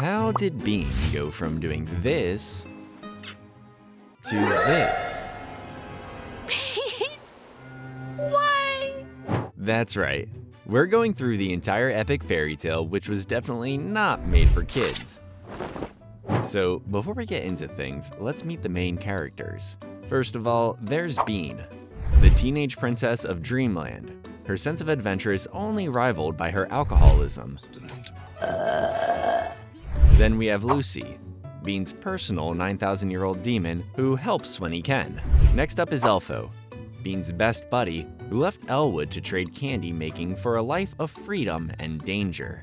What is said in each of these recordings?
How did Bean go from doing this to this? Why? That's right. We're going through the entire epic fairy tale, which was definitely not made for kids. So, before we get into things, let's meet the main characters. First of all, there's Bean, the teenage princess of Dreamland. Her sense of adventure is only rivaled by her alcoholism. Then we have Luci, Bean's personal 9,000-year-old demon who helps when he can. Next up is Elfo, Bean's best buddy who left Elwood to trade candy making for a life of freedom and danger.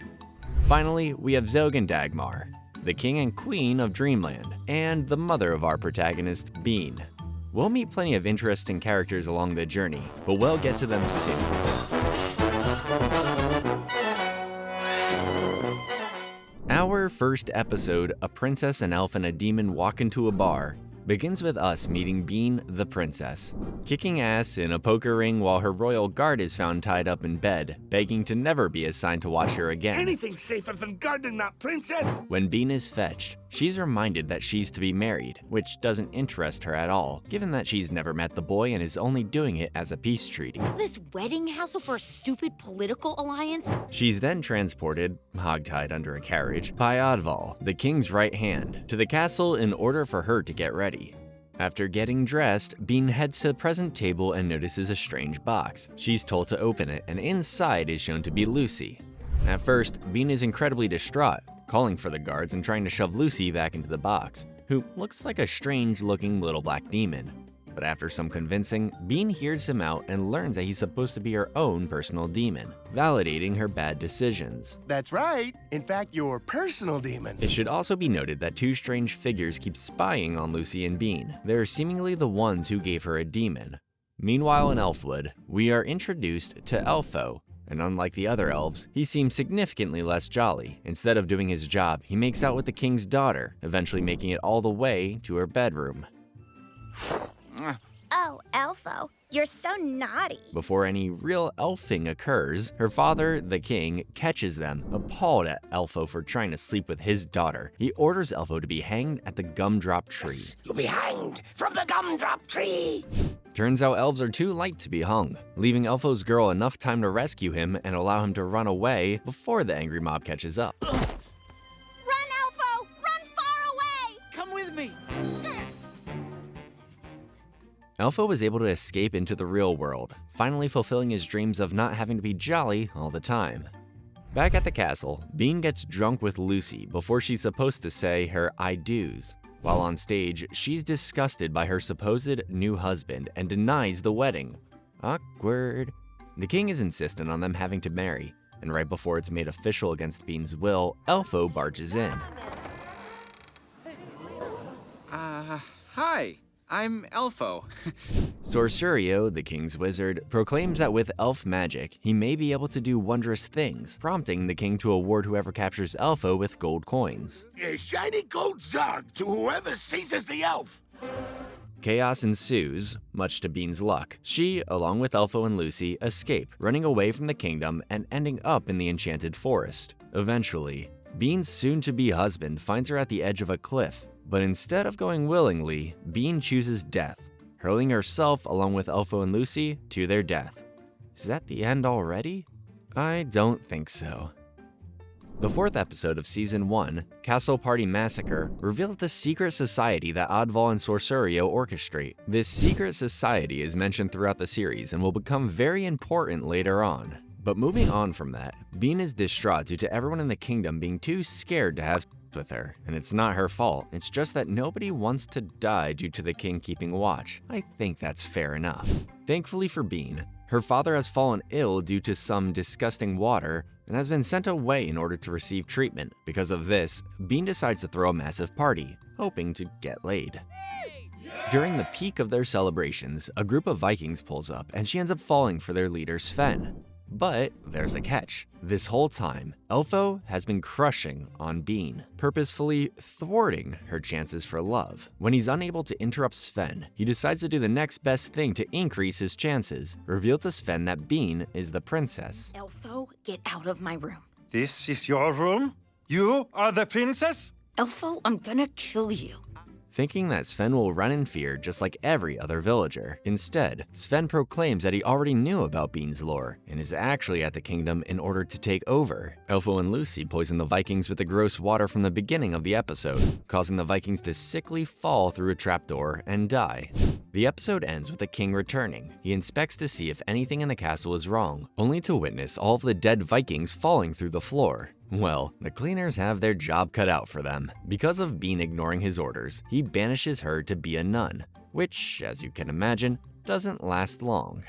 Finally, we have Zog and Dagmar, the king and queen of Dreamland, and the mother of our protagonist, Bean. We'll meet plenty of interesting characters along the journey, but we'll get to them soon. Our first episode, A Princess, an Elf, and a Demon Walk into a Bar, begins with us meeting Bean the princess, kicking ass in a poker ring while her royal guard is found tied up in bed, begging to never be assigned to watch her again. Anything's safer than guarding that princess! When Bean is fetched, she's reminded that she's to be married, which doesn't interest her at all, given that she's never met the boy and is only doing it as a peace treaty. This wedding hassle for a stupid political alliance? She's then transported, hogtied under a carriage, by Oddval, the king's right hand, to the castle in order for her to get ready. After getting dressed, Bean heads to the present table and notices a strange box. She's told to open it, and inside is shown to be Luci. At first, Bean is incredibly distraught, calling for the guards and trying to shove Luci back into the box, who looks like a strange-looking little black demon. But after some convincing, Bean hears him out and learns that he's supposed to be her own personal demon, validating her bad decisions. That's right. In fact, your personal demon. It should also be noted that two strange figures keep spying on Luci and Bean. They're seemingly the ones who gave her a demon. Meanwhile in Elfwood, we are introduced to Elfo, and unlike the other elves, he seems significantly less jolly. Instead of doing his job, he makes out with the king's daughter, eventually making it all the way to her bedroom. Oh, Elfo, you're so naughty. Before any real elfing occurs, her father, the king, catches them, appalled at Elfo for trying to sleep with his daughter. He orders Elfo to be hanged at the gumdrop tree. Yes, you'll be hanged from the gumdrop tree! Turns out elves are too light to be hung, leaving Elfo's girl enough time to rescue him and allow him to run away before the angry mob catches up. Run, Elfo! Run far away! Come with me! Elfo was able to escape into the real world, finally fulfilling his dreams of not having to be jolly all the time. Back at the castle, Bean gets drunk with Luci before she's supposed to say her I do's. While on stage, she's disgusted by her supposed new husband and denies the wedding. Awkward. The king is insistent on them having to marry, and right before it's made official against Bean's will, Elfo barges in. Hi. I'm Elfo. Sorcerio, the king's wizard, proclaims that with elf magic, he may be able to do wondrous things, prompting the king to award whoever captures Elfo with gold coins. A shiny gold zarg to whoever seizes the elf. Chaos ensues, much to Bean's luck. She, along with Elfo and Luci, escape, running away from the kingdom and ending up in the enchanted forest. Eventually, Bean's soon-to-be husband finds her at the edge of a cliff, but instead of going willingly, Bean chooses death, hurling herself along with Elfo and Luci to their death. Is that the end already? I don't think so. The fourth episode of Season 1, Castle Party Massacre, reveals the secret society that Oddval and Sorcerio orchestrate. This secret society is mentioned throughout the series and will become very important later on. But moving on from that, Bean is distraught due to everyone in the kingdom being too scared to have sex with her. And it's not her fault, it's just that nobody wants to die due to the king keeping watch. I think that's fair enough. Thankfully for Bean, her father has fallen ill due to some disgusting water and has been sent away in order to receive treatment. Because of this, Bean decides to throw a massive party, hoping to get laid. During the peak of their celebrations, a group of Vikings pulls up and she ends up falling for their leader Sven. But there's a catch. This whole time, Elfo has been crushing on Bean, purposefully thwarting her chances for love. When he's unable to interrupt Sven, he decides to do the next best thing to increase his chances, reveal to Sven that Bean is the princess. Elfo, get out of my room. This is your room? You are the princess? Elfo, I'm gonna kill you. Thinking that Sven will run in fear just like every other villager. Instead, Sven proclaims that he already knew about Bean's lore and is actually at the kingdom in order to take over. Elfo and Luci poison the Vikings with the gross water from the beginning of the episode, causing the Vikings to sickly fall through a trapdoor and die. The episode ends with the king returning. He inspects to see if anything in the castle is wrong, only to witness all of the dead Vikings falling through the floor. Well, the cleaners have their job cut out for them. Because of Bean ignoring his orders, he banishes her to be a nun, which, as you can imagine, doesn't last long.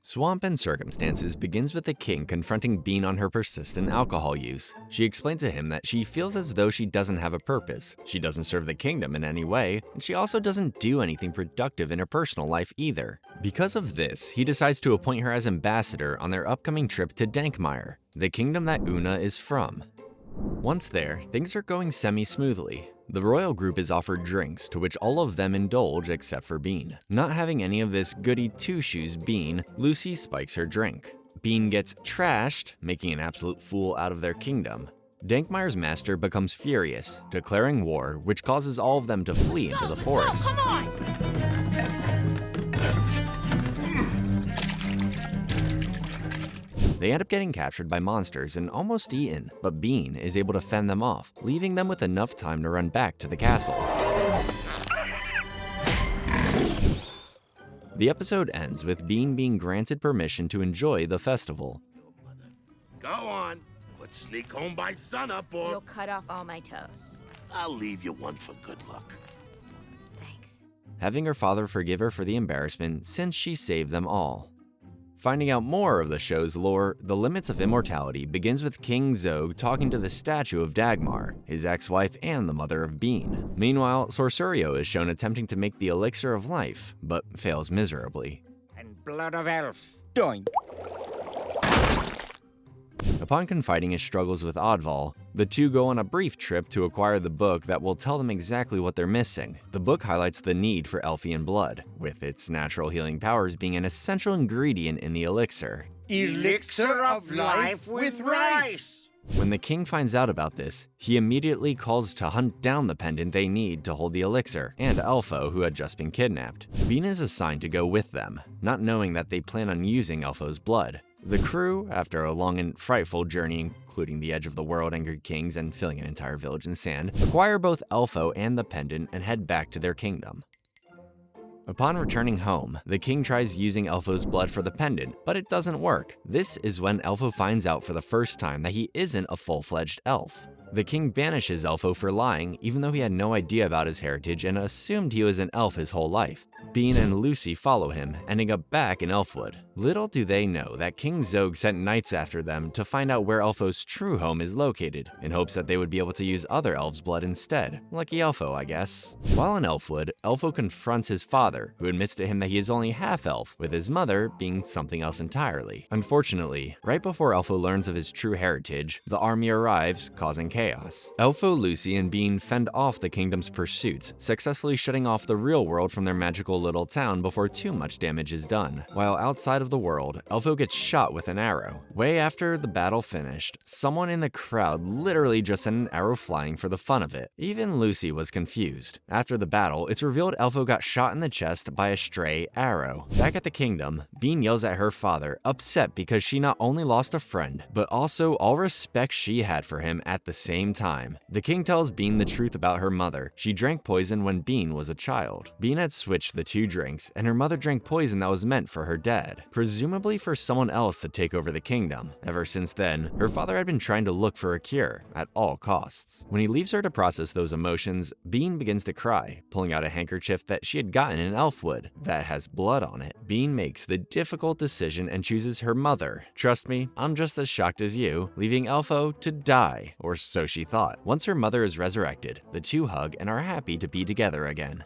Swamp and Circumstances begins with the king confronting Bean on her persistent alcohol use. She explains to him that she feels as though she doesn't have a purpose, she doesn't serve the kingdom in any way, and she also doesn't do anything productive in her personal life either. Because of this, he decides to appoint her as ambassador on their upcoming trip to Dankmire, the kingdom that Una is from. Once there, things are going semi-smoothly. The royal group is offered drinks, to which all of them indulge except for Bean. Not having any of this goody two-shoes Bean, Luci spikes her drink. Bean gets trashed, making an absolute fool out of their kingdom. Dankmire's master becomes furious, declaring war, which causes all of them to flee into the forest. Come on! They end up getting captured by monsters and almost eaten, but Bean is able to fend them off, leaving them with enough time to run back to the castle. The episode ends with Bean being granted permission to enjoy the festival. Go on, but sneak home by sunup or You'll cut off all my toes. I'll leave you one for good luck. Thanks. Having her father forgive her for the embarrassment since she saved them all. Finding out more of the show's lore, The Limits of Immortality begins with King Zog talking to the statue of Dagmar, his ex-wife and the mother of Bean. Meanwhile, Sorcerio is shown attempting to make the elixir of life, but fails miserably. And blood of elf. Doink. Upon confiding his struggles with Oddval, the two go on a brief trip to acquire the book that will tell them exactly what they're missing. The book highlights the need for Elfian blood, with its natural healing powers being an essential ingredient in the elixir. Elixir of life with rice. When the king finds out about this, he immediately calls to hunt down the pendant they need to hold the elixir, and Elfo, who had just been kidnapped. Bean is assigned to go with them, not knowing that they plan on using Elfo's blood. The crew, after a long and frightful journey including the edge of the world, angered kings, and filling an entire village in sand, acquire both Elfo and the pendant and head back to their kingdom. Upon returning home, the king tries using Elfo's blood for the pendant, but it doesn't work. This is when Elfo finds out for the first time that he isn't a full-fledged elf. The king banishes Elfo for lying, even though he had no idea about his heritage and assumed he was an elf his whole life. Bean and Luci follow him, ending up back in Elfwood. Little do they know that King Zog sent knights after them to find out where Elfo's true home is located, in hopes that they would be able to use other elves' blood instead. Lucky Elfo, I guess. While in Elfwood, Elfo confronts his father, who admits to him that he is only half-elf, with his mother being something else entirely. Unfortunately, right before Elfo learns of his true heritage, the army arrives, causing chaos. Elfo, Luci, and Bean fend off the kingdom's pursuits, successfully shutting off the real world from their magical little town before too much damage is done. While outside of the world, Elfo gets shot with an arrow. Way after the battle finished, someone in the crowd literally just sent an arrow flying for the fun of it. Even Luci was confused. After the battle, it's revealed Elfo got shot in the chest by a stray arrow. Back at the kingdom, Bean yells at her father, upset because she not only lost a friend, but also all respect she had for him at the same time. The king tells Bean the truth about her mother. She drank poison when Bean was a child. Bean had switched the two drinks, and her mother drank poison that was meant for her dad, presumably for someone else to take over the kingdom. Ever since then, her father had been trying to look for a cure at all costs. When he leaves her to process those emotions, Bean begins to cry, pulling out a handkerchief that she had gotten in Elfwood that has blood on it. Bean makes the difficult decision and chooses her mother. Trust me, I'm just as shocked as you, leaving Elfo to die, or so she thought. Once her mother is resurrected, the two hug and are happy to be together again.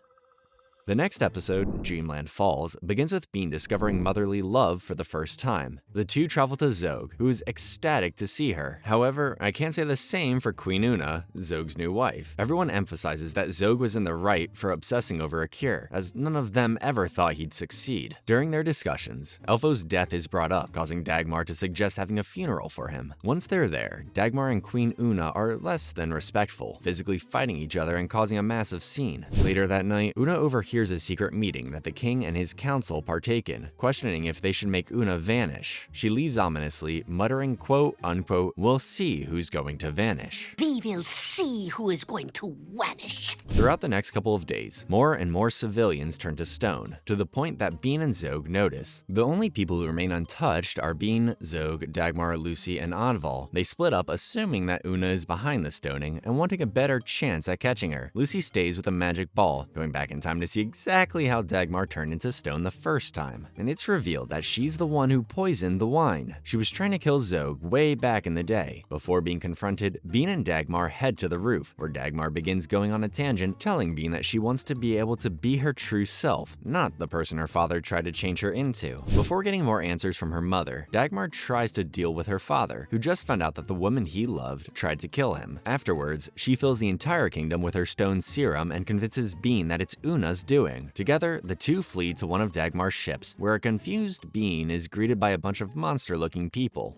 The next episode, Dreamland Falls, begins with Bean discovering motherly love for the first time. The two travel to Zog, who is ecstatic to see her. However, I can't say the same for Queen Una, Zog's new wife. Everyone emphasizes that Zog was in the right for obsessing over a cure, as none of them ever thought he'd succeed. During their discussions, Elfo's death is brought up, causing Dagmar to suggest having a funeral for him. Once they're there, Dagmar and Queen Una are less than respectful, physically fighting each other and causing a massive scene. Later that night, Una overhears a secret meeting that the king and his council partake in, questioning if they should make Una vanish. She leaves ominously, muttering, quote unquote, "We'll see who's going to vanish." We will see who is going to vanish. Throughout the next couple of days, more and more civilians turn to stone, to the point that Bean and Zog notice. The only people who remain untouched are Bean, Zog, Dagmar, Luci, and Oddval. They split up, assuming that Una is behind the stoning and wanting a better chance at catching her. Luci stays with a magic ball, going back in time to see exactly how Dagmar turned into stone the first time. And it's revealed that she's the one who poisoned the wine. She was trying to kill Zog way back in the day. Before being confronted, Bean and Dagmar head to the roof, where Dagmar begins going on a tangent, telling Bean that she wants to be able to be her true self, not the person her father tried to change her into. Before getting more answers from her mother, Dagmar tries to deal with her father, who just found out that the woman he loved tried to kill him. Afterwards, she fills the entire kingdom with her stone serum and convinces Bean that it's Una's doing. Together, the two flee to one of Dagmar's ships, where a confused Bean is greeted by a bunch of monster-looking people.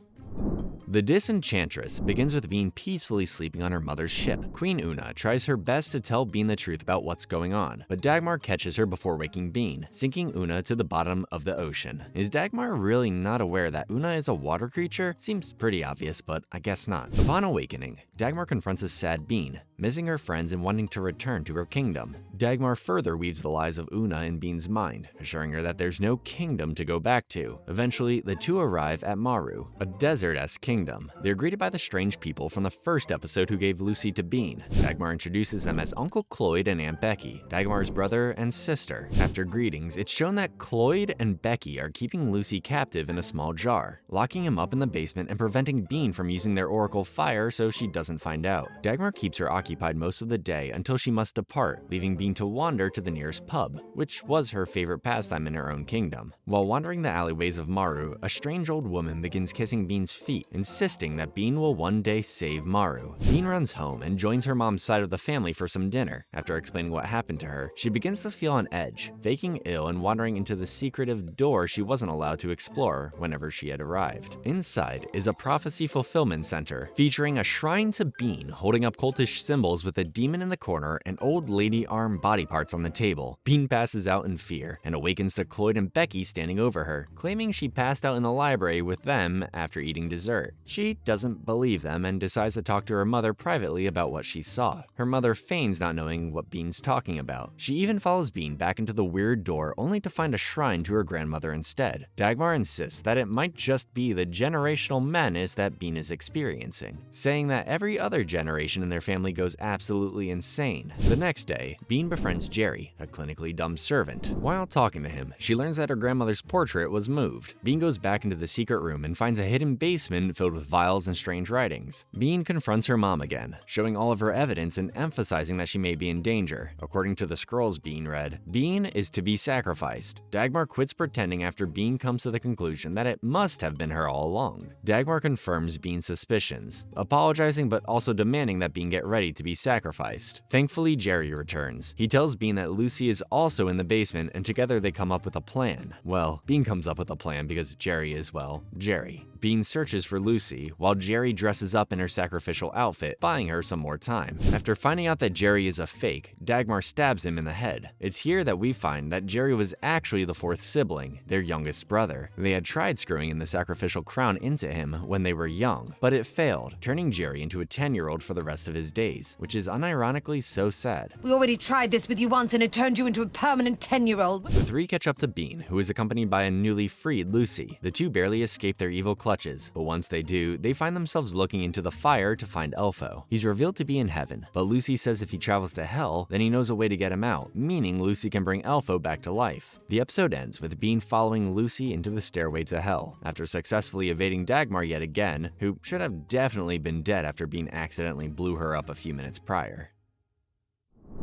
The Disenchantress begins with Bean peacefully sleeping on her mother's ship. Queen Una tries her best to tell Bean the truth about what's going on, but Dagmar catches her before waking Bean, sinking Una to the bottom of the ocean. Is Dagmar really not aware that Una is a water creature? Seems pretty obvious, but I guess not. Upon awakening, Dagmar confronts a sad Bean, missing her friends and wanting to return to her kingdom. Dagmar further weaves the lies of Una in Bean's mind, assuring her that there's no kingdom to go back to. Eventually, the two arrive at Maru, a desert-esque kingdom. They're greeted by the strange people from the first episode who gave Luci to Bean. Dagmar introduces them as Uncle Cloyd and Aunt Becky, Dagmar's brother and sister. After greetings, it's shown that Cloyd and Becky are keeping Luci captive in a small jar, locking him up in the basement and preventing Bean from using their oracle fire so she doesn't find out. Dagmar keeps her occupied most of the day until she must depart, leaving Bean to wander to the nearest pub, which was her favorite pastime in her own kingdom. While wandering the alleyways of Maru, a strange old woman begins kissing Bean's feet, insisting that Bean will one day save Maru. Bean runs home and joins her mom's side of the family for some dinner. After explaining what happened to her, she begins to feel on edge, faking ill and wandering into the secretive door she wasn't allowed to explore whenever she had arrived. Inside is a prophecy fulfillment center, featuring a shrine to Bean holding up cultish symbols with a demon in the corner and old lady arm body parts on the table. Bean passes out in fear and awakens to Cloyd and Becky standing over her, claiming she passed out in the library with them after eating dessert. She doesn't believe them and decides to talk to her mother privately about what she saw. Her mother feigns not knowing what Bean's talking about. She even follows Bean back into the weird door only to find a shrine to her grandmother instead. Dagmar insists that it might just be the generational madness that Bean is experiencing, saying that every other generation in their family goes absolutely insane. The next day, Bean befriends Jerry, a clinically dumb servant. While talking to him, she learns that her grandmother's portrait was moved. Bean goes back into the secret room and finds a hidden basement filled with vials and strange writings. Bean confronts her mom again, showing all of her evidence and emphasizing that she may be in danger. According to the scrolls Bean read, Bean is to be sacrificed. Dagmar quits pretending after Bean comes to the conclusion that it must have been her all along. Dagmar confirms Bean's suspicions, apologizing but also demanding that Bean get ready to be sacrificed. Thankfully, Jerry returns. He tells Bean that Luci is also in the basement and together they come up with a plan. Well, Bean comes up with a plan because Jerry is, well, Jerry. Bean searches for Luci, while Jerry dresses up in her sacrificial outfit, buying her some more time. After finding out that Jerry is a fake, Dagmar stabs him in the head. It's here that we find that Jerry was actually the fourth sibling, their youngest brother. They had tried screwing in the sacrificial crown into him when they were young, but it failed, turning Jerry into a 10-year-old for the rest of his days, which is unironically so sad. We already tried this with you once and it turned you into a permanent 10-year-old. The three catch up to Bean, who is accompanied by a newly freed Luci. The two barely escape their evil clutches, but once they do, they find themselves looking into the fire to find Elfo. He's revealed to be in heaven, but Luci says if he travels to hell, then he knows a way to get him out, meaning Luci can bring Elfo back to life. The episode ends with Bean following Luci into the stairway to hell, after successfully evading Dagmar yet again, who should have definitely been dead after Bean accidentally blew her up a few minutes prior.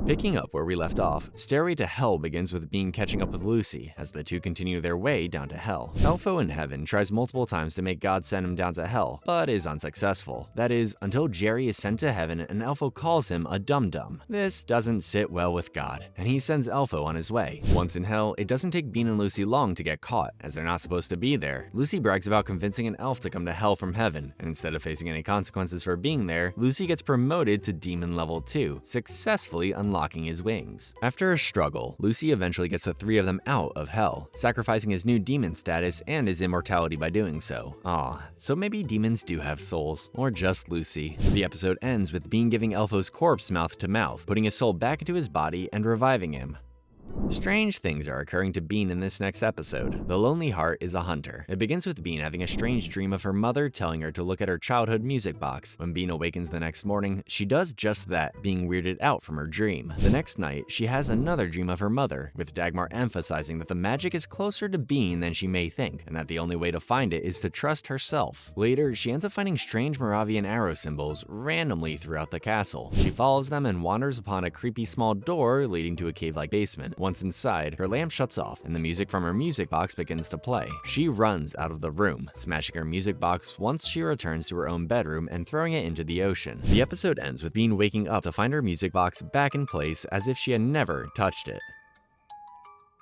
Picking up where we left off, Stairway to Hell begins with Bean catching up with Luci as the two continue their way down to Hell. Elfo in heaven tries multiple times to make God send him down to Hell, but is unsuccessful. That is, until Jerry is sent to heaven and Elfo calls him a dum-dum. This doesn't sit well with God, and he sends Elfo on his way. Once in Hell, it doesn't take Bean and Luci long to get caught, as they're not supposed to be there. Luci brags about convincing an elf to come to Hell from heaven, and instead of facing any consequences for being there, Luci gets promoted to Demon Level 2, successfully unlocking his wings. After a struggle, Luci eventually gets the three of them out of Hell, sacrificing his new demon status and his immortality by doing so. So maybe demons do have souls, or just Luci. The episode ends with Bean giving Elfo's corpse mouth to mouth, putting his soul back into his body and reviving him. Strange things are occurring to Bean in this next episode. The Lonely Heart is a hunter. It begins with Bean having a strange dream of her mother telling her to look at her childhood music box. When Bean awakens the next morning, she does just that, being weirded out from her dream. The next night, she has another dream of her mother, with Dagmar emphasizing that the magic is closer to Bean than she may think, and that the only way to find it is to trust herself. Later, she ends up finding strange Moravian arrow symbols randomly throughout the castle. She follows them and wanders upon a creepy small door leading to a cave-like basement. Once inside, her lamp shuts off and the music from her music box begins to play. She runs out of the room, smashing her music box once she returns to her own bedroom and throwing it into the ocean. The episode ends with Bean waking up to find her music box back in place as if she had never touched it.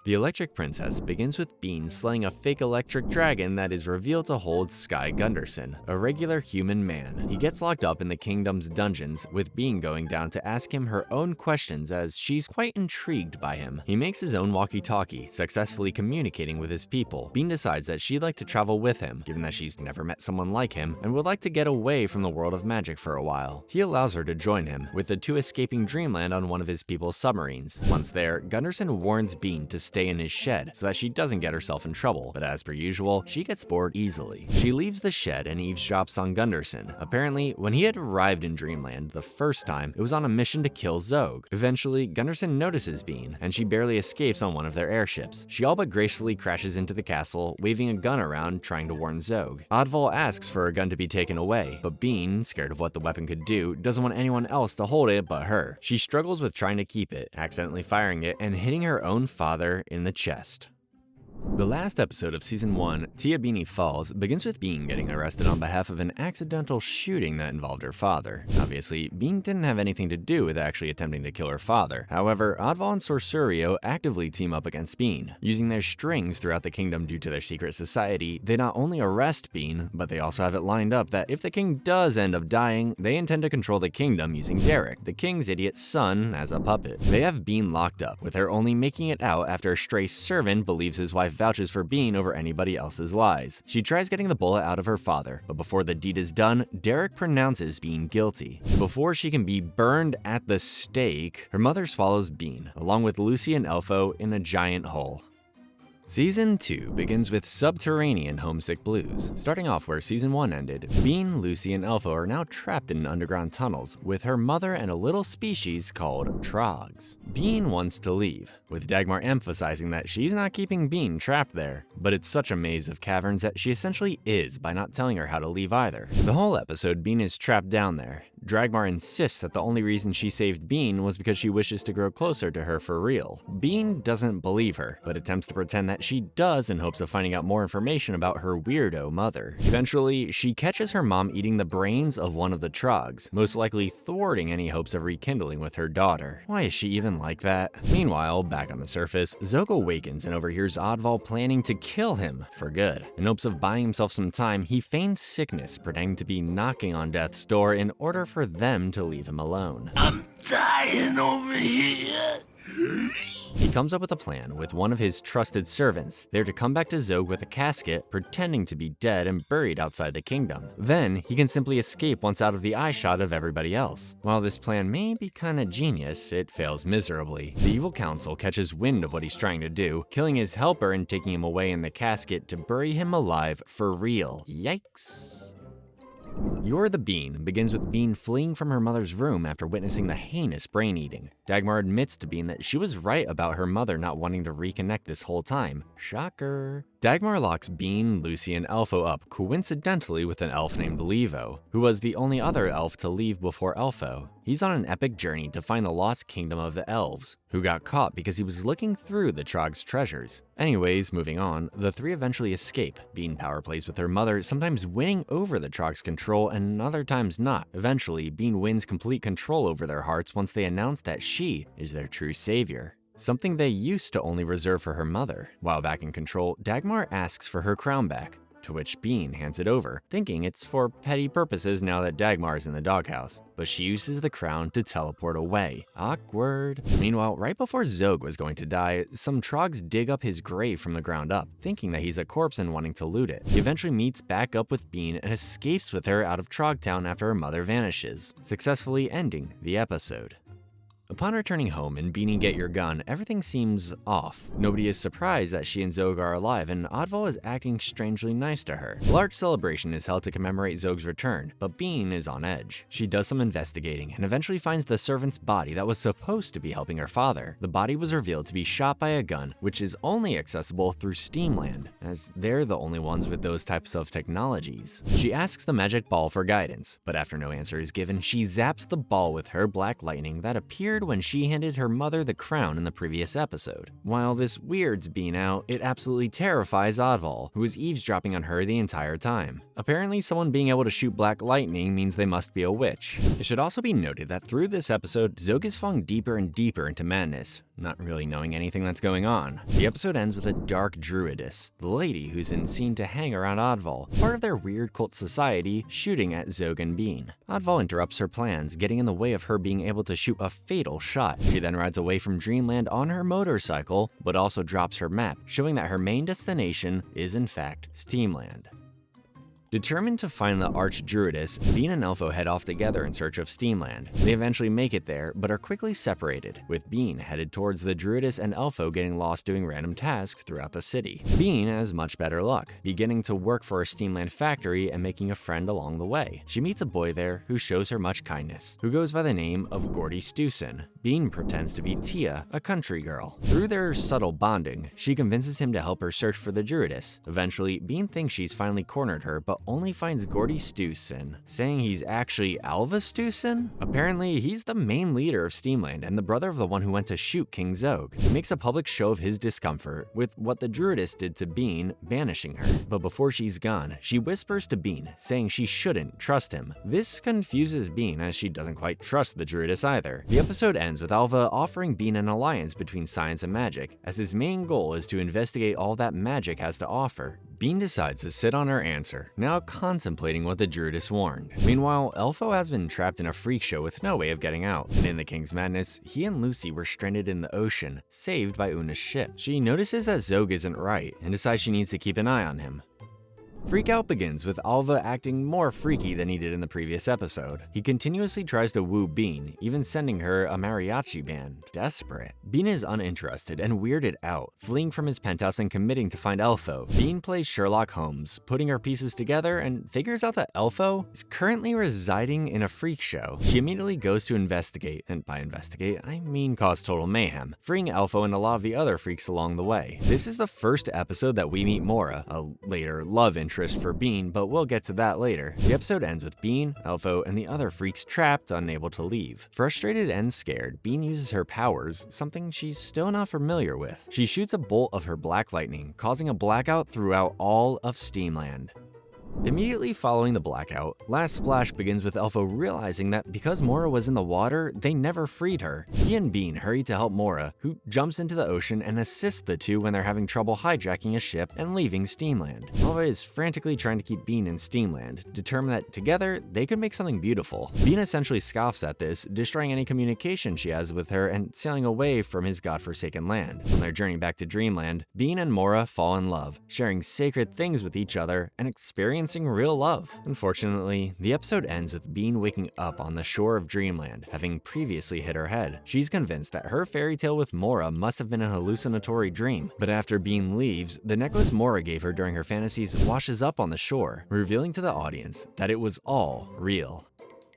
The Electric Princess begins with Bean slaying a fake electric dragon that is revealed to hold Sky Gunderson, a regular human man. He gets locked up in the kingdom's dungeons, with Bean going down to ask him her own questions as she's quite intrigued by him. He makes his own walkie-talkie, successfully communicating with his people. Bean decides that she'd like to travel with him, given that she's never met someone like him, and would like to get away from the world of magic for a while. He allows her to join him, with the two escaping Dreamland on one of his people's submarines. Once there, Gunderson warns Bean to stay in his shed so that she doesn't get herself in trouble, but as per usual, she gets bored easily. She leaves the shed and eavesdrops on Gunderson. Apparently, when he had arrived in Dreamland the first time, it was on a mission to kill Zog. Eventually, Gunderson notices Bean, and she barely escapes on one of their airships. She all but gracefully crashes into the castle, waving a gun around, trying to warn Zog. Oddval asks for a gun to be taken away, but Bean, scared of what the weapon could do, doesn't want anyone else to hold it but her. She struggles with trying to keep it, accidentally firing it and hitting her own father in the chest. The last episode of Season 1, Tia Beanie Falls, begins with Bean getting arrested on behalf of an accidental shooting that involved her father. Obviously, Bean didn't have anything to do with actually attempting to kill her father. However, Oddval and Sorcerio actively team up against Bean. Using their strings throughout the kingdom due to their secret society, they not only arrest Bean, but they also have it lined up that if the king does end up dying, they intend to control the kingdom using Derek, the king's idiot son, as a puppet. They have Bean locked up, with her only making it out after a stray servant believes his wife vouches for Bean over anybody else's lies. She tries getting the bullet out of her father, but before the deed is done, Derek pronounces Bean guilty. Before she can be burned at the stake, her mother swallows Bean, along with Luci and Elfo, in a giant hole. Season 2 begins with subterranean homesick blues. Starting off where Season 1 ended, Bean, Luci, and Elfo are now trapped in underground tunnels with her mother and a little species called Trogs. Bean wants to leave, with Dagmar emphasizing that she's not keeping Bean trapped there, but it's such a maze of caverns that she essentially is by not telling her how to leave either. The whole episode, Bean is trapped down there. Dagmar insists that the only reason she saved Bean was because she wishes to grow closer to her for real. Bean doesn't believe her, but attempts to pretend that she does in hopes of finding out more information about her weirdo mother. Eventually, she catches her mom eating the brains of one of the Trogs, most likely thwarting any hopes of rekindling with her daughter. Why is she even like that? Meanwhile, back on the surface, Zog awakens and overhears Oddval planning to kill him for good. In hopes of buying himself some time, he feigns sickness, pretending to be knocking on death's door in order for them to leave him alone. I'm dying over here. He comes up with a plan with one of his trusted servants. They're to come back to Zog with a casket, pretending to be dead and buried outside the kingdom. Then, he can simply escape once out of the eyeshot of everybody else. While this plan may be kinda genius, it fails miserably. The evil council catches wind of what he's trying to do, killing his helper and taking him away in the casket to bury him alive for real. Yikes. You're the Bean begins with Bean fleeing from her mother's room after witnessing the heinous brain eating. Dagmar admits to Bean that she was right about her mother not wanting to reconnect this whole time. Shocker. Dagmar locks Bean, Luci, and Elfo up coincidentally with an elf named Levo, who was the only other elf to leave before Elfo. He's on an epic journey to find the lost kingdom of the elves, who got caught because he was looking through the Trog's treasures. Anyways, moving on, the three eventually escape. Bean power plays with her mother, sometimes winning over the Trog's control and other times not. Eventually, Bean wins complete control over their hearts once they announce that she is their true savior, something they used to only reserve for her mother. While back in control, Dagmar asks for her crown back, to which Bean hands it over, thinking it's for petty purposes now that Dagmar is in the doghouse. But she uses the crown to teleport away. Awkward. Meanwhile, right before Zog was going to die, some Trogs dig up his grave from the ground up, thinking that he's a corpse and wanting to loot it. He eventually meets back up with Bean and escapes with her out of Trogtown after her mother vanishes, successfully ending the episode. Upon returning home and Beanie get your gun, everything seems off. Nobody is surprised that she and Zog are alive, and Oddval is acting strangely nice to her. A large celebration is held to commemorate Zog's return, but Bean is on edge. She does some investigating and eventually finds the servant's body that was supposed to be helping her father. The body was revealed to be shot by a gun, which is only accessible through Steamland, as they're the only ones with those types of technologies. She asks the magic ball for guidance, but after no answer is given, she zaps the ball with her black lightning that appeared when she handed her mother the crown in the previous episode. While this weirds Bean out, it absolutely terrifies Oddval, who is eavesdropping on her the entire time. Apparently, someone being able to shoot black lightning means they must be a witch. It should also be noted that through this episode, Zog is falling deeper and deeper into madness, not really knowing anything that's going on. The episode ends with a dark druidess, the lady who's been seen to hang around Oddval, part of their weird cult society, shooting at Zog and Bean. Oddval interrupts her plans, getting in the way of her being able to shoot a fatal shot. She then rides away from Dreamland on her motorcycle, but also drops her map, showing that her main destination is in fact Steamland. Determined to find the Archdruidess, Bean and Elfo head off together in search of Steamland. They eventually make it there, but are quickly separated, with Bean headed towards the Druidess and Elfo getting lost doing random tasks throughout the city. Bean has much better luck, beginning to work for a Steamland factory and making a friend along the way. She meets a boy there who shows her much kindness, who goes by the name of Gordy Stewson. Bean pretends to be Tia, a country girl. Through their subtle bonding, she convinces him to help her search for the Druidess. Eventually, Bean thinks she's finally cornered her, but only finds Gordy Stewson, saying he's actually Alva Stewson? Apparently, he's the main leader of Steamland and the brother of the one who went to shoot King Zog. He makes a public show of his discomfort with what the Druidess did to Bean, banishing her. But before she's gone, she whispers to Bean, saying she shouldn't trust him. This confuses Bean as she doesn't quite trust the Druidess either. The episode ends with Alva offering Bean an alliance between science and magic, as his main goal is to investigate all that magic has to offer. Bean decides to sit on her answer, now contemplating what the Druidess warned. Meanwhile, Elfo has been trapped in a freak show with no way of getting out, and in the King's madness, he and Luci were stranded in the ocean, saved by Una's ship. She notices that Zog isn't right, and decides she needs to keep an eye on him. Freakout begins with Alva acting more freaky than he did in the previous episode. He continuously tries to woo Bean, even sending her a mariachi band. Desperate. Bean is uninterested and weirded out, fleeing from his penthouse and committing to find Elfo. Bean plays Sherlock Holmes, putting her pieces together and figures out that Elfo is currently residing in a freak show. She immediately goes to investigate, and by investigate, I mean cause total mayhem, freeing Elfo and a lot of the other freaks along the way. This is the first episode that we meet Mora, a later love interest for Bean, but we'll get to that later. The episode ends with Bean, Elfo, and the other freaks trapped, unable to leave. Frustrated and scared, Bean uses her powers, something she's still not familiar with. She shoots a bolt of her black lightning, causing a blackout throughout all of Steamland. Immediately following the blackout, Last Splash begins with Elfo realizing that because Mora was in the water, they never freed her. He and Bean hurry to help Mora, who jumps into the ocean and assists the two when they're having trouble hijacking a ship and leaving Steamland. Alva is frantically trying to keep Bean in Steamland, determined that together they could make something beautiful. Bean essentially scoffs at this, destroying any communication she has with her and sailing away from his godforsaken land. On their journey back to Dreamland, Bean and Mora fall in love, sharing sacred things with each other and experiencing real love. Unfortunately, the episode ends with Bean waking up on the shore of Dreamland, having previously hit her head. She's convinced that her fairy tale with Mora must have been a hallucinatory dream, but after Bean leaves, the necklace Mora gave her during her fantasies washes up on the shore, revealing to the audience that it was all real.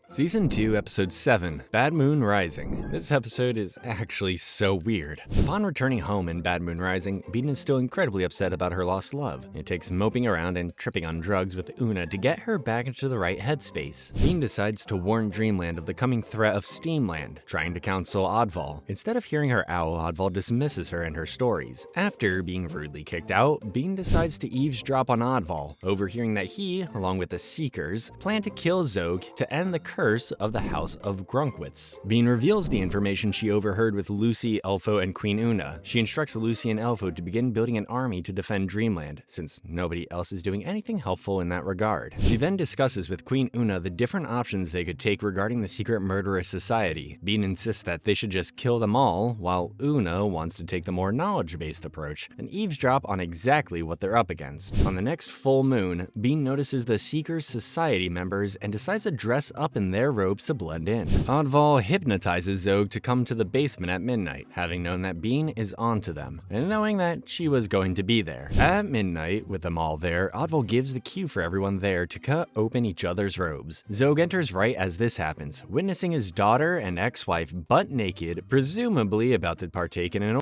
Season 2, Episode 7, Bad Moon Rising. This episode is actually so weird. Upon returning home in Bad Moon Rising, Bean is still incredibly upset about her lost love. It takes moping around and tripping on drugs with Una to get her back into the right headspace. Bean decides to warn Dreamland of the coming threat of Steamland, trying to counsel Oddval. Instead of hearing her out, Oddval dismisses her and her stories. After being rudely kicked out, Bean decides to eavesdrop on Oddval, overhearing that he, along with the Seekers, plan to kill Zog to end the curse of the House of Grunkwitz. Bean reveals the information she overheard with Luci, Elfo, and Queen Una. She instructs Luci and Elfo to begin building an army to defend Dreamland, since nobody else is doing anything helpful in that regard. She then discusses with Queen Una the different options they could take regarding the secret murderous society. Bean insists that they should just kill them all, while Una wants to take the more knowledge-based approach and eavesdrop on exactly what they're up against. On the next full moon, Bean notices the Seekers Society members and decides to dress up in their robes to blend in. Oddval hypnotizes Zog to come to the basement at midnight, having known that Bean is onto them, and knowing that she was going to be there. At midnight, with them all there, Oddval gives the cue for everyone there to cut open each other's robes. Zog enters right as this happens, witnessing his daughter and ex-wife butt naked, presumably about to partake in an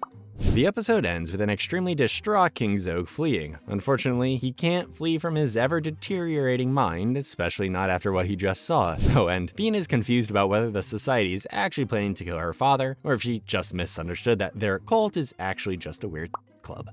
The episode ends with an extremely distraught King Zog fleeing. Unfortunately, he can't flee from his ever-deteriorating mind, especially not after what he just saw. Oh, and Bean is confused about whether the society is actually planning to kill her father, or if she just misunderstood that their cult is actually just a weird club.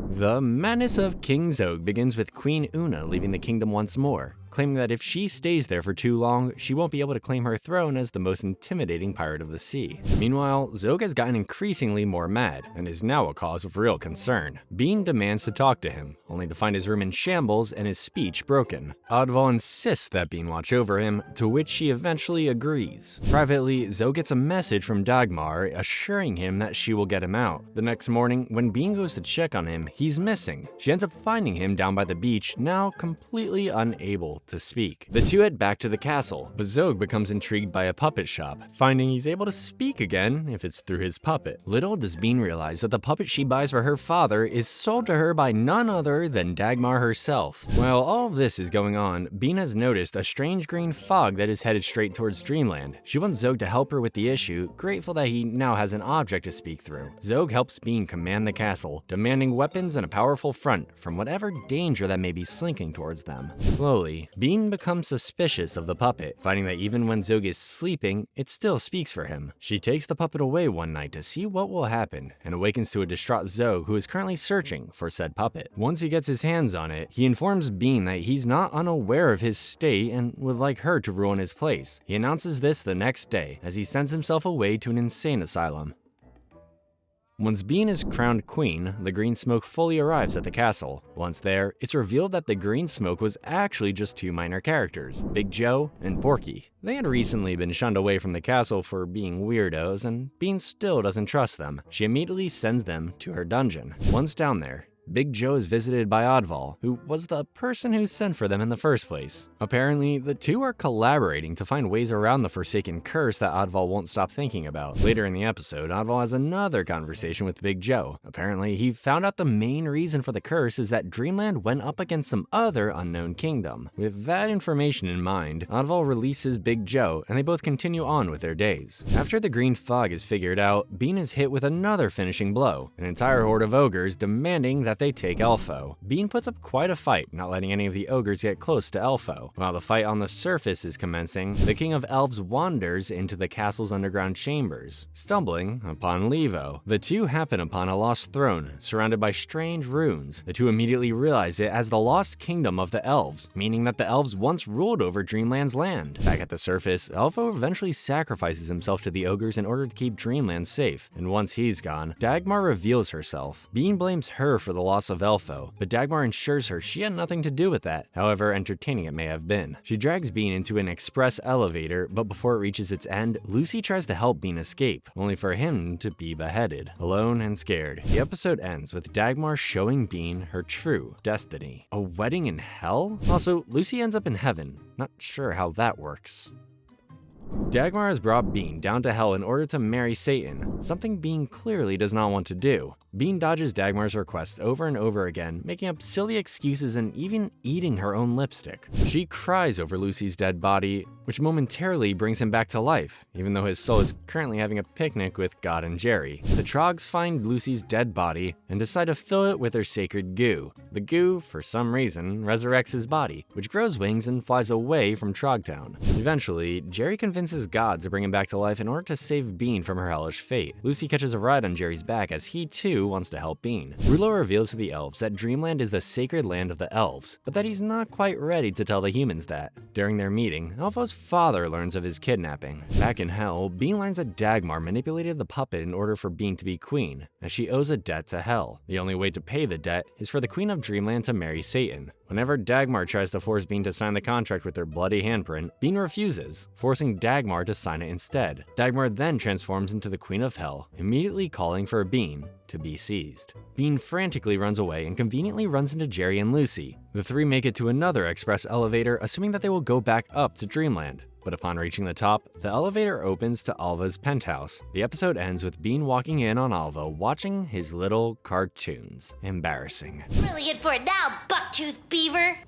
The madness of King Zog begins with Queen Una leaving the kingdom once more, claiming that if she stays there for too long, she won't be able to claim her throne as the most intimidating pirate of the sea. Meanwhile, Zog has gotten increasingly more mad, and is now a cause of real concern. Bean demands to talk to him, only to find his room in shambles and his speech broken. Oddval insists that Bean watch over him, to which she eventually agrees. Privately, Zog gets a message from Dagmar assuring him that she will get him out. The next morning, when Bean goes to check on him, he's missing. She ends up finding him down by the beach, now completely unable to speak. The two head back to the castle, but Zog becomes intrigued by a puppet shop, finding he's able to speak again if it's through his puppet. Little does Bean realize that the puppet she buys for her father is sold to her by none other than Dagmar herself. While all of this is going on, Bean has noticed a strange green fog that is headed straight towards Dreamland. She wants Zog to help her with the issue, grateful that he now has an object to speak through. Zog helps Bean command the castle, demanding weapons and a powerful front from whatever danger that may be slinking towards them. Slowly, Bean becomes suspicious of the puppet, finding that even when Zog is sleeping, it still speaks for him. She takes the puppet away one night to see what will happen, and awakens to a distraught Zog who is currently searching for said puppet. Once he gets his hands on it, he informs Bean that he's not unaware of his state and would like her to rule in his place. He announces this the next day, as he sends himself away to an insane asylum. Once Bean is crowned queen, the green smoke fully arrives at the castle. Once there, it's revealed that the green smoke was actually just two minor characters, Big Joe and Porky. They had recently been shunned away from the castle for being weirdos, and Bean still doesn't trust them. She immediately sends them to her dungeon. Once down there, Big Joe is visited by Oddval, who was the person who sent for them in the first place. Apparently, the two are collaborating to find ways around the Forsaken curse that Oddval won't stop thinking about. Later in the episode, Oddval has another conversation with Big Joe. Apparently, he found out the main reason for the curse is that Dreamland went up against some other unknown kingdom. With that information in mind, Oddval releases Big Joe, and they both continue on with their days. After the green fog is figured out, Bean is hit with another finishing blow, an entire horde of ogres demanding that they take Elfo. Bean puts up quite a fight, not letting any of the ogres get close to Elfo. While the fight on the surface is commencing, the King of Elves wanders into the castle's underground chambers, stumbling upon Levo. The two happen upon a lost throne, surrounded by strange runes. The two immediately realize it as the lost kingdom of the elves, meaning that the elves once ruled over Dreamland's land. Back at the surface, Elfo eventually sacrifices himself to the ogres in order to keep Dreamland safe, and once he's gone, Dagmar reveals herself. Bean blames her for the loss of Elfo, but Dagmar ensures her she had nothing to do with that, however entertaining it may have been. She drags Bean into an express elevator, but before it reaches its end, Luci tries to help Bean escape, only for him to be beheaded. Alone and scared, the episode ends with Dagmar showing Bean her true destiny. A wedding in hell? Also, Luci ends up in heaven. Not sure how that works. Dagmar has brought Bean down to hell in order to marry Satan, something Bean clearly does not want to do. Bean dodges Dagmar's requests over and over again, making up silly excuses and even eating her own lipstick. She cries over Luci's dead body, which momentarily brings him back to life, even though his soul is currently having a picnic with God and Jerry. The Trogs find Luci's dead body and decide to fill it with their sacred goo. The goo, for some reason, resurrects his body, which grows wings and flies away from Trogtown. Eventually, Jerry convinces God to bring him back to life in order to save Bean from her hellish fate. Luci catches a ride on Jerry's back as he too wants to help Bean. Rulo reveals to the elves that Dreamland is the sacred land of the elves, but that he's not quite ready to tell the humans that. During their meeting, Elfo's father learns of his kidnapping. Back in Hell, Bean learns that Dagmar manipulated the puppet in order for Bean to be queen, as she owes a debt to Hell. The only way to pay the debt is for the Queen of Dreamland to marry Satan. Whenever Dagmar tries to force Bean to sign the contract with her bloody handprint, Bean refuses, forcing Dagmar to sign it instead. Dagmar then transforms into the Queen of Hell, immediately calling for Bean to be seized. Bean frantically runs away and conveniently runs into Jerry and Luci. The three make it to another express elevator, assuming that they will go back up to Dreamland. But upon reaching the top, the elevator opens to Alva's penthouse. The episode ends with Bean walking in on Alva watching his little cartoons. Embarrassing. Brilliant for it now, bucktooth beaver!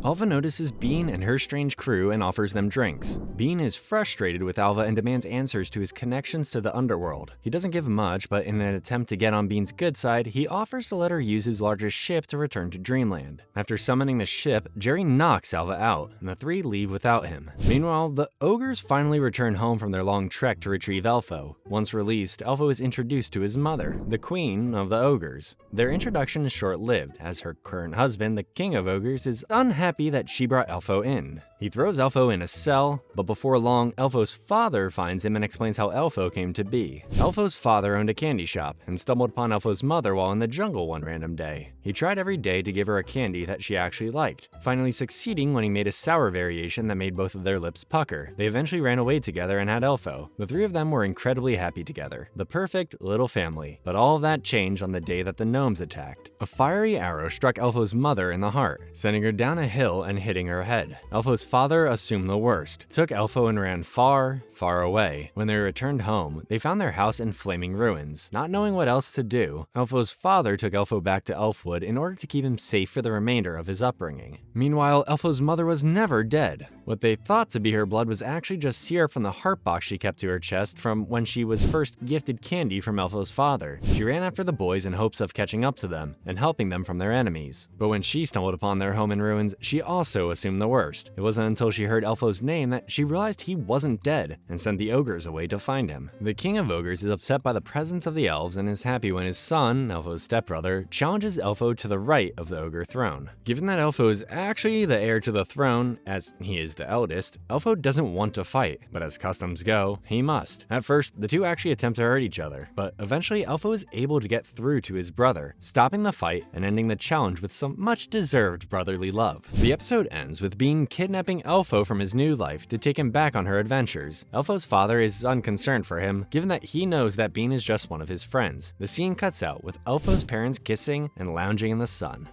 Alva notices Bean and her strange crew and offers them drinks. Bean is frustrated with Alva and demands answers to his connections to the underworld. He doesn't give much, but in an attempt to get on Bean's good side, he offers to let her use his largest ship to return to Dreamland. After summoning the ship, Jerry knocks Alva out, and the three leave without him. Meanwhile, the Ogres finally return home from their long trek to retrieve Elfo. Once released, Elfo is introduced to his mother, the Queen of the Ogres. Their introduction is short-lived, as her current husband, the King of Ogres, is unhappy that she brought Elfo in. He throws Elfo in a cell, but before long, Elfo's father finds him and explains how Elfo came to be. Elfo's father owned a candy shop and stumbled upon Elfo's mother while in the jungle one random day. He tried every day to give her a candy that she actually liked, finally succeeding when he made a sour variation that made both of their lips pucker. They eventually ran away together and had Elfo. The three of them were incredibly happy together, the perfect little family. But all of that changed on the day that the gnomes attacked. A fiery arrow struck Elfo's mother in the heart, sending her down a hill and hitting her head. Elfo's father assumed the worst, took Elfo and ran far, far away. When they returned home, they found their house in flaming ruins. Not knowing what else to do, Elfo's father took Elfo back to Elfwood in order to keep him safe for the remainder of his upbringing. Meanwhile, Elfo's mother was never dead. What they thought to be her blood was actually just syrup from the heart box she kept to her chest from when she was first gifted candy from Elfo's father. She ran after the boys in hopes of catching up to them and helping them from their enemies. But when she stumbled upon their home in ruins, she also assumed the worst. It wasn't until she heard Elfo's name that she realized he wasn't dead and sent the Ogres away to find him. The King of Ogres is upset by the presence of the elves and is happy when his son, Elfo's stepbrother, challenges Elfo to the right of the Ogre throne. Given that Elfo is actually the heir to the throne, as he is the eldest, Elfo doesn't want to fight, but as customs go, he must. At first, the two actually attempt to hurt each other, but eventually Elfo is able to get through to his brother, stopping the fight and ending the challenge with some much-deserved brotherly love. The episode ends with Bean kidnapping Elfo from his new life to take him back on her adventures. Elfo's father is unconcerned for him, given that he knows that Bean is just one of his friends. The scene cuts out with Elfo's parents kissing and lounging in the sun.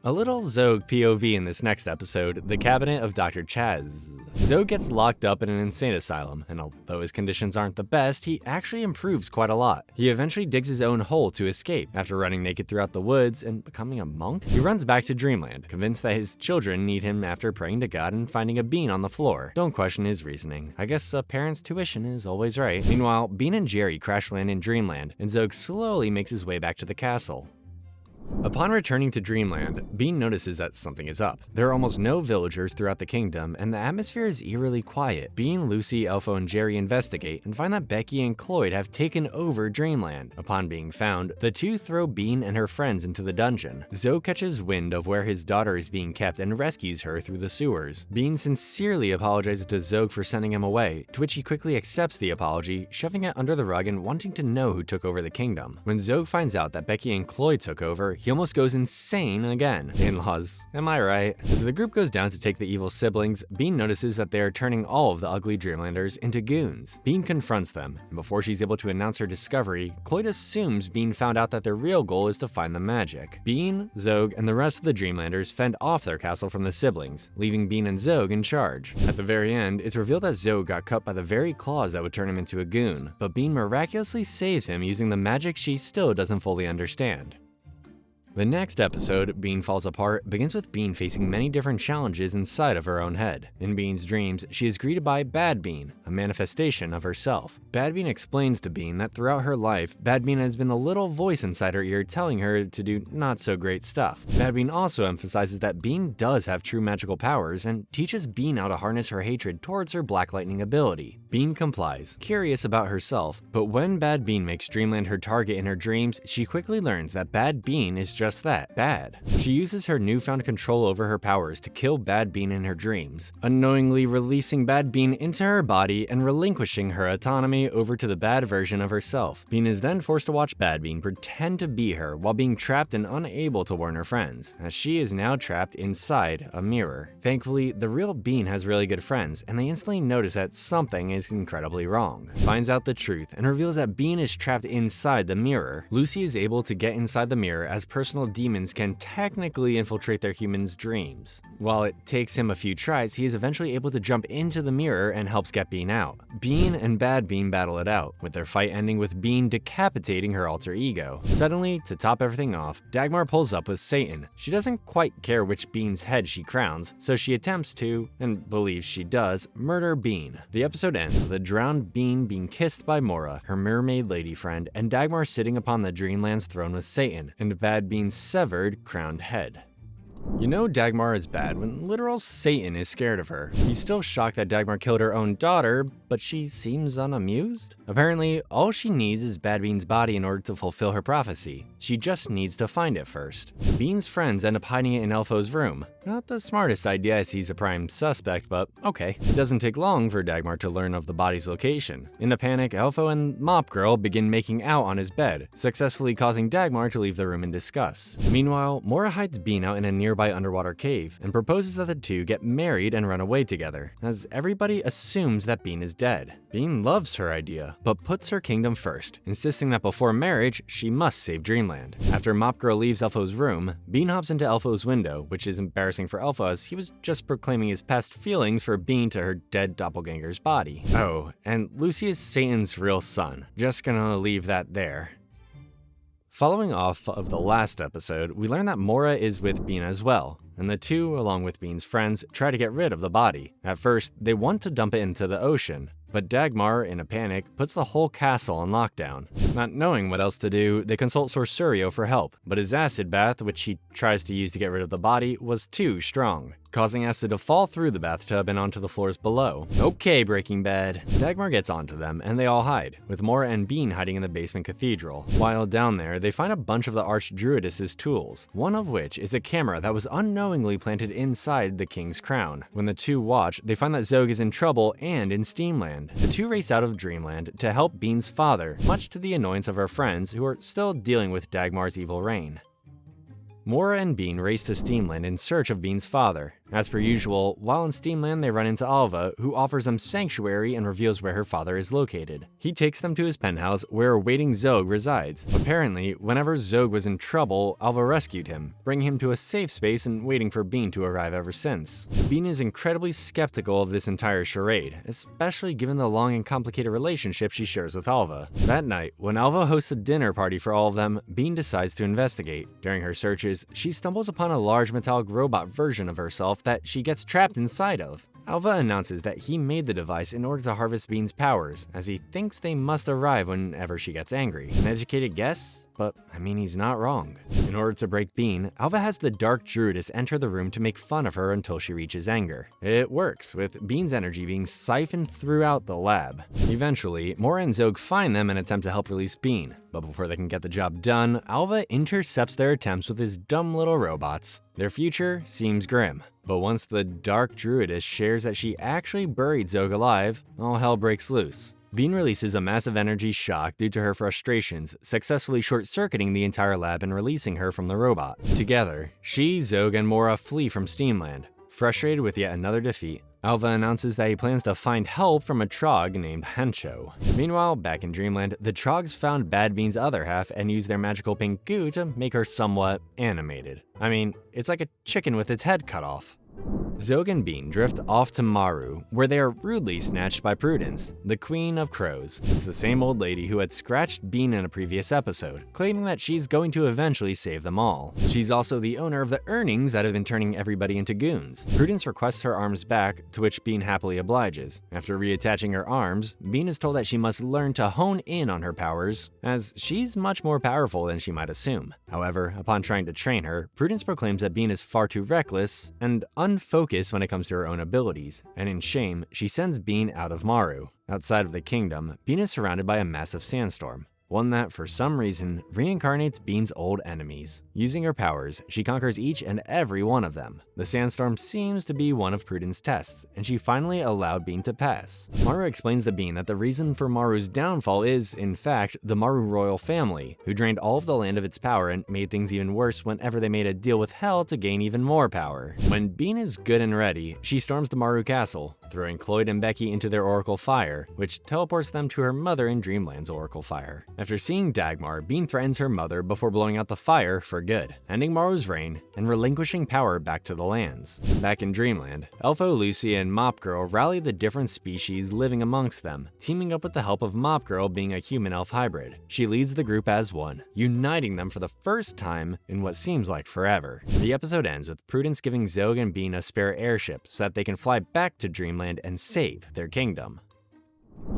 A little Zog POV in this next episode, The Cabinet of Dr. Chaz. Zog gets locked up in an insane asylum, and although his conditions aren't the best, he actually improves quite a lot. He eventually digs his own hole to escape. After running naked throughout the woods and becoming a monk, he runs back to Dreamland, convinced that his children need him after praying to God and finding a bean on the floor. Don't question his reasoning. I guess a parent's tuition is always right. Meanwhile, Bean and Jerry crash land in Dreamland, and Zog slowly makes his way back to the castle. Upon returning to Dreamland, Bean notices that something is up. There are almost no villagers throughout the kingdom, and the atmosphere is eerily quiet. Bean, Luci, Elfo, and Jerry investigate and find that Becky and Cloyd have taken over Dreamland. Upon being found, the two throw Bean and her friends into the dungeon. Zoe catches wind of where his daughter is being kept and rescues her through the sewers. Bean sincerely apologizes to Zog for sending him away, to which he quickly accepts the apology, shoving it under the rug and wanting to know who took over the kingdom. When Zog finds out that Becky and Cloyd took over, he almost goes insane again. In-laws, am I right? As the group goes down to take the evil siblings, Bean notices that they are turning all of the ugly Dreamlanders into goons. Bean confronts them, and before she's able to announce her discovery, Cloyd assumes Bean found out that their real goal is to find the magic. Bean, Zog, and the rest of the Dreamlanders fend off their castle from the siblings, leaving Bean and Zog in charge. At the very end, it's revealed that Zog got cut by the very claws that would turn him into a goon, but Bean miraculously saves him using the magic she still doesn't fully understand. The next episode, Bean Falls Apart, begins with Bean facing many different challenges inside of her own head. In Bean's dreams, she is greeted by Bad Bean, a manifestation of herself. Bad Bean explains to Bean that throughout her life, Bad Bean has been a little voice inside her ear telling her to do not so great stuff. Bad Bean also emphasizes that Bean does have true magical powers and teaches Bean how to harness her hatred towards her Black Lightning ability. Bean complies, curious about herself, but when Bad Bean makes Dreamland her target in her dreams, she quickly learns that Bad Bean is just that, bad. She uses her newfound control over her powers to kill Bad Bean in her dreams, unknowingly releasing Bad Bean into her body and relinquishing her autonomy over to the bad version of herself. Bean is then forced to watch Bad Bean pretend to be her while being trapped and unable to warn her friends, as she is now trapped inside a mirror. Thankfully, the real Bean has really good friends, and they instantly notice that something is incredibly wrong. Finds out the truth and reveals that Bean is trapped inside the mirror. Luci is able to get inside the mirror as personal demons can technically infiltrate their humans' dreams. While it takes him a few tries, he is eventually able to jump into the mirror and helps get Bean out. Bean and Bad Bean battle it out, with their fight ending with Bean decapitating her alter ego. Suddenly, to top everything off, Dagmar pulls up with Satan. She doesn't quite care which Bean's head she crowns, so she attempts to, and believes she does, murder Bean. The episode ends with a drowned Bean being kissed by Mora, her mermaid lady friend, and Dagmar sitting upon the Dreamland's throne with Satan, and Bad Bean's severed, crowned head. You know Dagmar is bad when literal Satan is scared of her. He's still shocked that Dagmar killed her own daughter, but she seems unamused. Apparently, all she needs is Bad Bean's body in order to fulfill her prophecy. She just needs to find it first. Bean's friends end up hiding it in Elfo's room. Not the smartest idea as he's a prime suspect, but okay. It doesn't take long for Dagmar to learn of the body's location. In a panic, Elfo and Mop Girl begin making out on his bed, successfully causing Dagmar to leave the room in disgust. Meanwhile, Mora hides Bean out in a nearby underwater cave and proposes that the two get married and run away together, as everybody assumes that Bean is dead. Bean loves her idea, but puts her kingdom first, insisting that before marriage, she must save Dreamland. After Mop Girl leaves Elfo's room, Bean hops into Elfo's window, which is embarrassing for Elfo as he was just proclaiming his past feelings for Bean to her dead doppelganger's body. Oh, and Luci is Satan's real son. Just gonna leave that there. Following off of the last episode, we learn that Mora is with Bean as well, and the two, along with Bean's friends, try to get rid of the body. At first, they want to dump it into the ocean, but Dagmar, in a panic, puts the whole castle on lockdown. Not knowing what else to do, they consult Sorcerio for help, but his acid bath, which he tries to use to get rid of the body, was too strong, causing acid to fall through the bathtub and onto the floors below. Okay, Breaking Bad. Dagmar gets onto them, and they all hide, with Mora and Bean hiding in the basement cathedral. While down there, they find a bunch of the Archdruidess's tools, one of which is a camera that was unknowingly planted inside the king's crown. When the two watch, they find that Zog is in trouble and in Steamland. The two race out of Dreamland to help Bean's father, much to the annoyance of her friends who are still dealing with Dagmar's evil reign. Mora and Bean race to Steamland in search of Bean's father. As per usual, while in Steamland they run into Alva, who offers them sanctuary and reveals where her father is located. He takes them to his penthouse, where a waiting Zog resides. Apparently, whenever Zog was in trouble, Alva rescued him, bringing him to a safe space and waiting for Bean to arrive ever since. Bean is incredibly skeptical of this entire charade, especially given the long and complicated relationship she shares with Alva. That night, when Alva hosts a dinner party for all of them, Bean decides to investigate. During her searches, she stumbles upon a large metallic robot version of herself that she gets trapped inside of. Alva announces that he made the device in order to harvest Bean's powers, as he thinks they must arrive whenever she gets angry. An educated guess? But, I mean, he's not wrong. In order to break Bean, Alva has the Dark Druidess enter the room to make fun of her until she reaches anger. It works, with Bean's energy being siphoned throughout the lab. Eventually, Mora and Zog find them and attempt to help release Bean. But before they can get the job done, Alva intercepts their attempts with his dumb little robots. Their future seems grim. But once the Dark Druidess shares that she actually buried Zog alive, all hell breaks loose. Bean releases a massive energy shock due to her frustrations, successfully short-circuiting the entire lab and releasing her from the robot. Together, she, Zog, and Mora flee from Steamland. Frustrated with yet another defeat, Alva announces that he plans to find help from a Trog named Hancho. Meanwhile, back in Dreamland, the Trogs found Bad Bean's other half and used their magical pink goo to make her somewhat animated. I mean, it's like a chicken with its head cut off. Zog and Bean drift off to Maru, where they are rudely snatched by Prudence, the Queen of Crows. It's the same old lady who had scratched Bean in a previous episode, claiming that she's going to eventually save them all. She's also the owner of the earnings that have been turning everybody into goons. Prudence requests her arms back, to which Bean happily obliges. After reattaching her arms, Bean is told that she must learn to hone in on her powers, as she's much more powerful than she might assume. However, upon trying to train her, Prudence proclaims that Bean is far too reckless and unfocused when it comes to her own abilities, and in shame, she sends Bean out of Maru. Outside of the kingdom, Bean is surrounded by a massive sandstorm, one that, for some reason, reincarnates Bean's old enemies. Using her powers, she conquers each and every one of them. The sandstorm seems to be one of Prudence's tests, and she finally allowed Bean to pass. Maru explains to Bean that the reason for Maru's downfall is, in fact, the Maru royal family, who drained all of the land of its power and made things even worse whenever they made a deal with Hell to gain even more power. When Bean is good and ready, she storms the Maru castle, throwing Cloyd and Becky into their Oracle Fire, which teleports them to her mother in Dreamland's Oracle Fire. After seeing Dagmar, Bean threatens her mother before blowing out the fire for good, ending Maru's reign and relinquishing power back to the lands. Back in Dreamland, Elfo, Luci, and Mop Girl rally the different species living amongst them, teaming up with the help of Mop Girl being a human-elf hybrid. She leads the group as one, uniting them for the first time in what seems like forever. The episode ends with Prudence giving Zog and Bean a spare airship so that they can fly back to Dreamland and save their kingdom.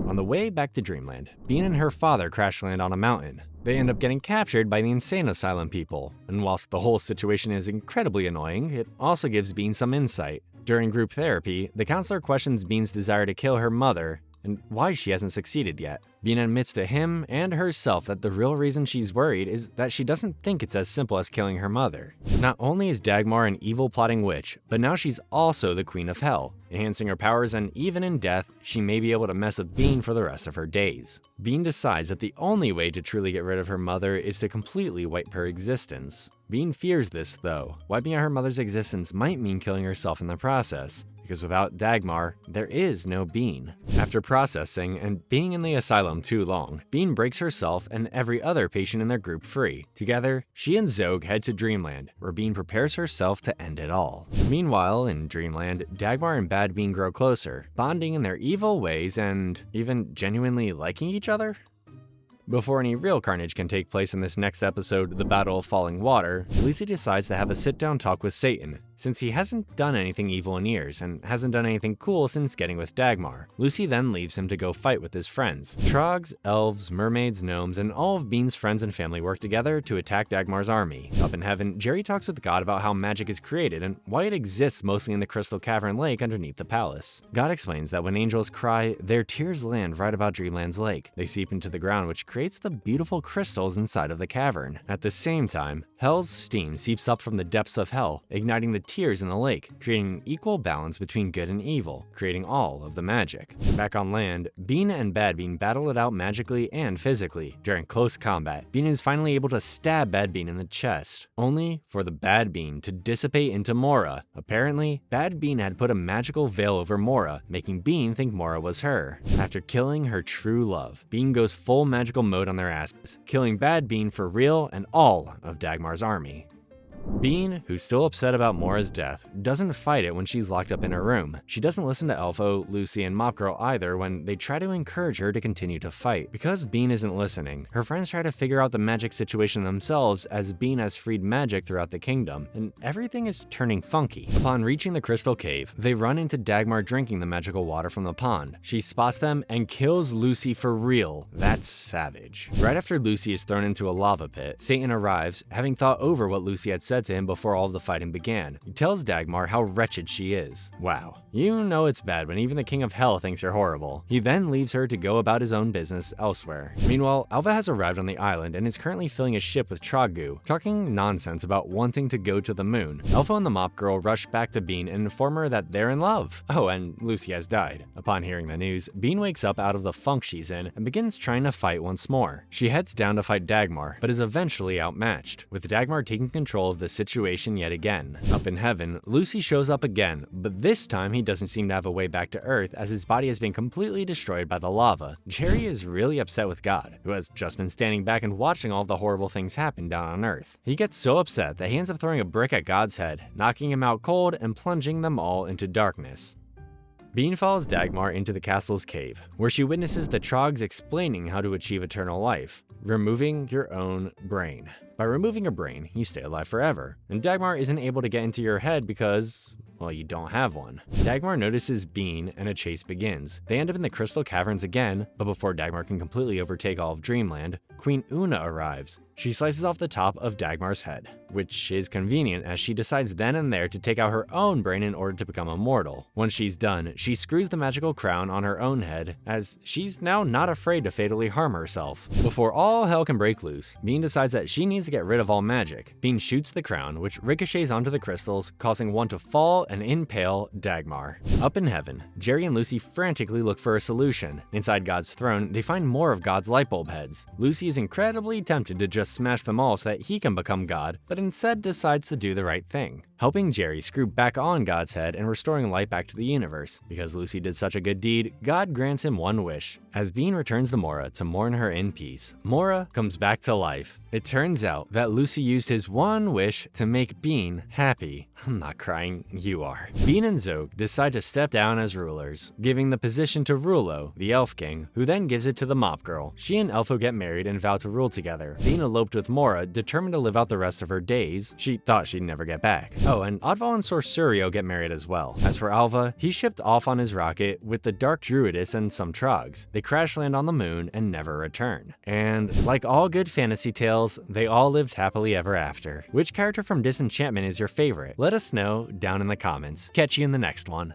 On the way back to Dreamland, Bean and her father crash land on a mountain. They end up getting captured by the insane asylum people, and whilst the whole situation is incredibly annoying, it also gives Bean some insight. During group therapy, the counselor questions Bean's desire to kill her mother and why she hasn't succeeded yet. Bean admits to him and herself that the real reason she's worried is that she doesn't think it's as simple as killing her mother. Not only is Dagmar an evil plotting witch, but now she's also the Queen of Hell, enhancing her powers, and even in death, she may be able to mess with Bean for the rest of her days. Bean decides that the only way to truly get rid of her mother is to completely wipe her existence. Bean fears this, though. Wiping out her mother's existence might mean killing herself in the process, because without Dagmar, there is no Bean. After processing and being in the asylum too long, Bean breaks herself and every other patient in their group free. Together, she and Zog head to Dreamland, where Bean prepares herself to end it all. Meanwhile, in Dreamland, Dagmar and Bad Bean grow closer, bonding in their evil ways and even genuinely liking each other. Before any real carnage can take place in this next episode, The Battle of Falling Water, Luci decides to have a sit-down talk with Satan, since he hasn't done anything evil in years and hasn't done anything cool since getting with Dagmar. Luci then leaves him to go fight with his friends. Trogs, elves, mermaids, gnomes, and all of Bean's friends and family work together to attack Dagmar's army. Up in heaven, Jerry talks with God about how magic is created and why it exists mostly in the Crystal Cavern Lake underneath the palace. God explains that when angels cry, their tears land right about Dreamland's lake. They seep into the ground, which creates the beautiful crystals inside of the cavern. At the same time, Hell's steam seeps up from the depths of Hell, igniting the tears in the lake, creating an equal balance between good and evil, creating all of the magic. Back on land, Bean and Bad Bean battle it out magically and physically. During close combat, Bean is finally able to stab Bad Bean in the chest, only for the Bad Bean to dissipate into Mora. Apparently, Bad Bean had put a magical veil over Mora, making Bean think Mora was her. After killing her true love, Bean goes full magical mode on their asses, killing Bad Bean for real and all of Dagmar's army. Bean, who's still upset about Mora's death, doesn't fight it when she's locked up in her room. She doesn't listen to Elfo, Luci, and Mop Girl either when they try to encourage her to continue to fight. Because Bean isn't listening, her friends try to figure out the magic situation themselves as Bean has freed magic throughout the kingdom, and everything is turning funky. Upon reaching the Crystal Cave, they run into Dagmar drinking the magical water from the pond. She spots them and kills Luci for real. That's savage. Right after Luci is thrown into a lava pit, Satan arrives, having thought over what Luci had said to him before all of the fighting began. He tells Dagmar how wretched she is. Wow. You know it's bad when even the King of Hell thinks you're horrible. He then leaves her to go about his own business elsewhere. Meanwhile, Alva has arrived on the island and is currently filling a ship with Troggu, talking nonsense about wanting to go to the moon. Elfo and the Mop Girl rush back to Bean and inform her that they're in love. Oh, and Luci has died. Upon hearing the news, Bean wakes up out of the funk she's in and begins trying to fight once more. She heads down to fight Dagmar, but is eventually outmatched, with Dagmar taking control of the the situation yet again. Up in heaven, Luci shows up again, but this time he doesn't seem to have a way back to Earth as his body has been completely destroyed by the lava. Jerry is really upset with God, who has just been standing back and watching all the horrible things happen down on Earth. He gets so upset that he ends up throwing a brick at God's head, knocking him out cold and plunging them all into darkness. Bean follows Dagmar into the castle's cave, where she witnesses the Trogs explaining how to achieve eternal life, removing your own brain. By removing a brain, you stay alive forever, and Dagmar isn't able to get into your head because, well, you don't have one. Dagmar notices Bean and a chase begins. They end up in the Crystal Caverns again, but before Dagmar can completely overtake all of Dreamland, Queen Una arrives. She slices off the top of Dagmar's head, which is convenient as she decides then and there to take out her own brain in order to become immortal. Once she's done, she screws the magical crown on her own head, as she's now not afraid to fatally harm herself. Before all hell can break loose, Bean decides that she needs to get rid of all magic. Bean shoots the crown, which ricochets onto the crystals, causing one to fall and impale Dagmar. Up in heaven, Jerry and Luci frantically look for a solution. Inside God's throne, they find more of God's lightbulb heads. Luci is incredibly tempted to just smash them all so that he can become God, but instead decides to do the right thing, helping Jerry screw back on God's head and restoring light back to the universe. Because Luci did such a good deed, God grants him one wish. As Bean returns to Mora to mourn her in peace, Mora comes back to life. It turns out that Luci used his one wish to make Bean happy. I'm not crying, you are. Bean and Zoe decide to step down as rulers, giving the position to Rulo, the Elf King, who then gives it to the Mop Girl. She and Elfo get married and vow to rule together. Bean eloped with Mora, determined to live out the rest of her days. She thought she'd never get back. Oh, and Oddval and Sorcerio get married as well. As for Alva, he shipped off on his rocket with the Dark Druidess and some Trogs. They crash land on the moon and never return. And like all good fantasy tales, they all lived happily ever after. Which character from Disenchantment is your favorite? Let us know down in the comments. Catch you in the next one.